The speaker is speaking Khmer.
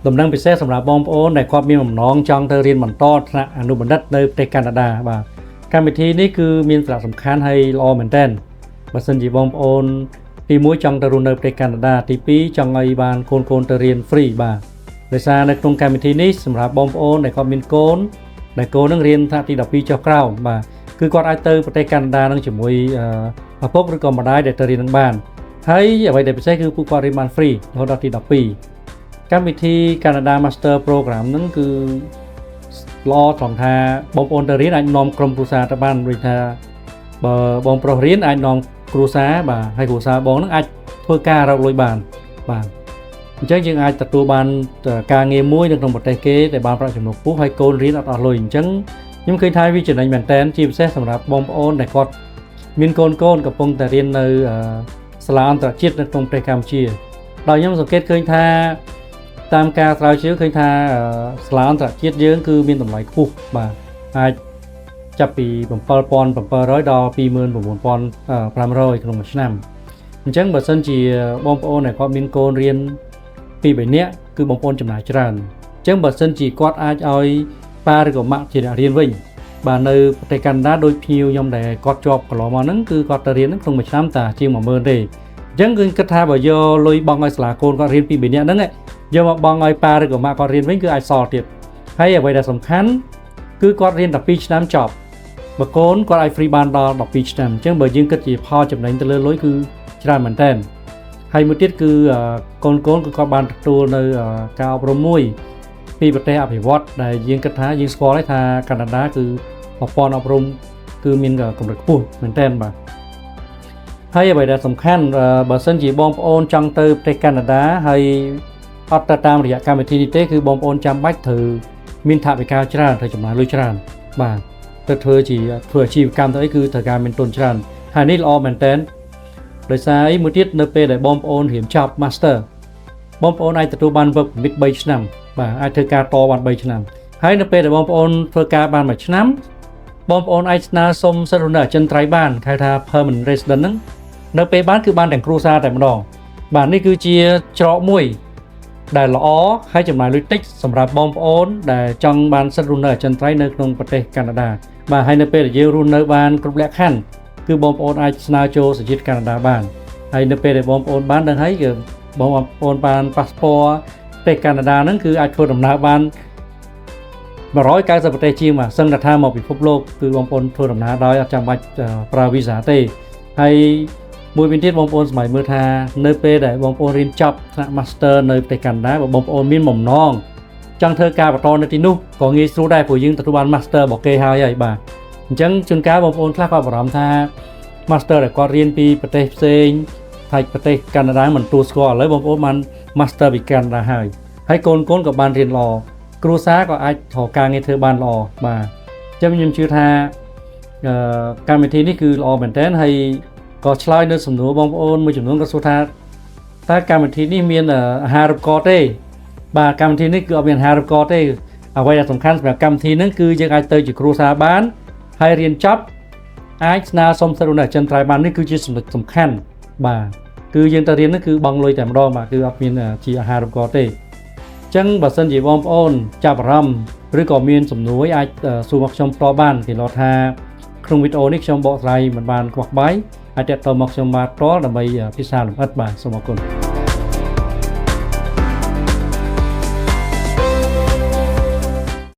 ដំណឹងពិសេសសម្រាប់បងប្អូនដែលគាត់មានបំណងចង់ទៅរៀនបន្តថ្នាក់អនុបណ្ឌិតនៅប្រទេសកាណាដាបាទកម្មវិធីនេះគឺមានសារៈសំខាន់ហើយល្អមែនទែនបើសិនជាបងប្អូនទី1ចង់ទៅរស់នៅប្រទេសកាណាដាទី2ចង់ឲ្យបានកូនទៅរៀន free បាទដោយសារនៅក្នុងកម្មវិធីនេះសម្រាប់បងប្អូនដែលគាត់មានកូនដែលកូននឹងរៀនថ្នាក់ទី12ចុះក្រោមបាទគឺគាត់អាចទៅប្រទេសកាណាដានឹងជាមួយឪពុកឬក៏ម្ដាយដែលទៅរៀននឹងបានហើយអ្វីដែលពិសេសគឺពួកគាត់រៀនបាន free រហូតដល់ទី12កម្មវិធី Canada Master Program ហ្នឹងគឺល្អត្រង់ថាបងប្អូនទៅរៀនអាចនាំក្រុមគ្រួសារទៅបានដូចថាបើបងប្រុសរៀនអាចនាំគ្រួសារបាទហើយគ្រួសារបងហ្នឹងអាចធ្វើការរកលុយបានបាទអញ្ចឹងយើងអាចទទួលបានការងារមួយនៅក្នុងប្រទេសគេដែលបានប្រាក់ចំណូលខ្ពស់ហើយកូនរៀនអត់អស់លុយអញ្ចឹងខ្ញុំឃើញថាវាចំណេញមែនតើជាពិសេសសម្រាប់បងប្អូនដែលគាត់មានកូនកំពុងតែរៀននៅសាលាអន្តរជាតិនៅក្នុងប្រទេសកម្ពុជាដោយខ្ញុំសង្កេតឃើញថាតាមការស្រាវជ្រាវឃើញថាសាលាអន្តរជាតិយើងគឺមានតម្លៃខ្ពស់បាទអាចចាប់ពី 7,700 ដល់ 29,500 ក្នុងមួយឆ្នាំអញ្ចឹងបើសិនជាបងប្អូនដែលគាត់មានកូនរៀន2-3នាក់គឺបងប្អូនចំណាយច្រើនអញ្ចឹងបើសិនជាគាត់អាចឲ្យប៉ាឬក៏ម៉ាក់ជាអ្នករៀនវិញបាទនៅប្រទេសកាណាដាដោយភ្ញៀវខ្ញុំដែលគាត់ជាប់កន្លងមកហ្នឹងគឺគាត់ទៅរៀនហ្នឹងក្នុងមួយឆ្នាំតែជាង 10,000 ទេអញ្ចឹងគឺគិតថាបើយកលុយបង់ឲ្យសាលាកូនគាត់រៀន2-3នាក់ហ្នឹងយកមកបង់ឲ្យប៉ាឬក៏ម៉ាក់គាត់រៀនវិញគឺអាចសល់ទៀតហើយអ្វីដែលសំខាន់គឺគាត់រៀន12ឆ្នាំចប់បើកូនគាត់អាច free បានដល់12ឆ្នាំអញ្ចឹងបើយើងគិតជាផលចំណេញទៅលើលុយគឺច្រើនមែនតើហើយមួយទៀតគឺកូនគឺគាត់បានទទួលនៅការអប់រំមួយពីប្រទេសអភិវឌ្ឍដែលយើងគិតថាយើងស្គាល់ហើយថាកាណាដាគឺប្រព័ន្ធអប់រំគឺមានកម្រិតខ្ពស់មែនតើបាទហើយអ្វីដែលសំខាន់បើសិនជាបងប្អូនចង់ទៅប្រទេសកាណាដាហើយអត់ទៅតាមរយៈកម្មវិធីនេះទេគឺបងប្អូនចាំបាច់ត្រូវមានថវិកាច្រើនត្រូវចំណាយលុយច្រើនបាទទៅធ្វើអាជីវកម្មទៅអីគឺត្រូវការមានទុនច្រើនហើយនេះល្អមែនតើដោយសារអីមួយទៀតនៅពេលដែលបងប្អូនរៀនចប់ Master បងប្អូនអាចទទួលបាន Work Permit 3 ឆ្នាំបាទអាចធ្វើការតបាន3ឆ្នាំហើយនៅពេលដែលបងប្អូនធ្វើការបាន1ឆ្នាំបងប្អូនអាចស្នើសុំសិទ្ធិរស់នៅអចិន្ត្រៃយ៍បានហៅថា Permanent Resident ហ្នឹងនៅពេលបានគឺបានទាំងគ្រួសារតែម្ដងបាទនេះគឺជាច្រកមួយដែលល្អហើយចំណាយលុយតិចសម្រាប់បងប្អូនដែលចង់បានសិទ្ធិរស់នៅអចិន្ត្រៃយ៍នៅក្នុងប្រទេសកាណាដាបាទហើយនៅពេលដែលយើងរស់នៅបានគ្រប់លក្ខខណ្ឌគឺបងប្អូនអាចស្នើចូលសញ្ជាតិកាណាដាបានហើយនៅពេលដែលបងប្អូនបានដឹងហើយគឺបងប្អូនបានប៉ាសពតប្រទេសកាណាដាហ្នឹងគឺអាចធ្វើដំណើរបាន190ប្រទេសជាងបាទសឹងតែថាមកពិភពលោកគឺបងប្អូនធ្វើដំណើរដោយអត់ចាំបាច់ប្រើវីសាទេហើយមួយវិញទៀតបងប្អូនស្មៃមើលថានៅពេលដែលបងប្អូនរៀនចប់ថ្នាក់ Master នៅប្រទេសកាណាដាបើបងប្អូនមានបំណងចង់ធ្វើការបន្តនៅទីនោះក៏ងាយស្រួលដែរព្រោះយើងទទួលបាន Master របស់គេហើយបាទអញ្ចឹងជួនកាលបងប្អូនខ្លះគាត់បារម្ភថា Master ដែលគាត់រៀនពីប្រទេសផ្សេងហើយប្រទេសកាណាដាមិនទទួលស្គាល់ឥឡូវបងប្អូនបាន Master ពីកាណាដាហើយកូនក៏បានរៀនល្អគ្រួសារក៏អាចរកការងារធ្វើបានល្អបាទអញ្ចឹងខ្ញុំជឿថាកម្មវិធីនេះគឺល្អមែនទែនហើយក៏ឆ្លើយនៅសំណួរបងប្អូនមួយចំនួនក៏សួរថាតើកម្មវិធីនេះមានអាហារូបករណ៍ទេបាទកម្មវិធីនេះគឺអត់មានអាហារូបករណ៍ទេអ្វីដែលសំខាន់សម្រាប់កម្មវិធីហ្នឹងគឺយើងអាចទៅជាគ្រួសារបានហើយរៀនចប់អាចស្នើសុំសិទ្ធិរស់នៅអចិន្ត្រៃយ៍បាននេះគឺជាចំណុចសំខាន់បាទគឺយើងទៅរៀនហ្នឹងគឺបង់លុយតែម្ដងបាទគឺអត់មានជាអាហារូបករណ៍ទេអញ្ចឹងបើសិនជាបងប្អូនចាប់អារម្មណ៍ឬក៏មានសំណួរអាចសួរមកខ្ញុំផ្ទាល់បានគេឡោះថាក្នុងវីដេអូនេះខ្ញុំបកស្រាយមិនបានខ្វះបាយអាចតទៅមកខ្ញុំបាទផ្ទាល់ដើម្បីពិសាលម្អិតបាទសូមអរគុណ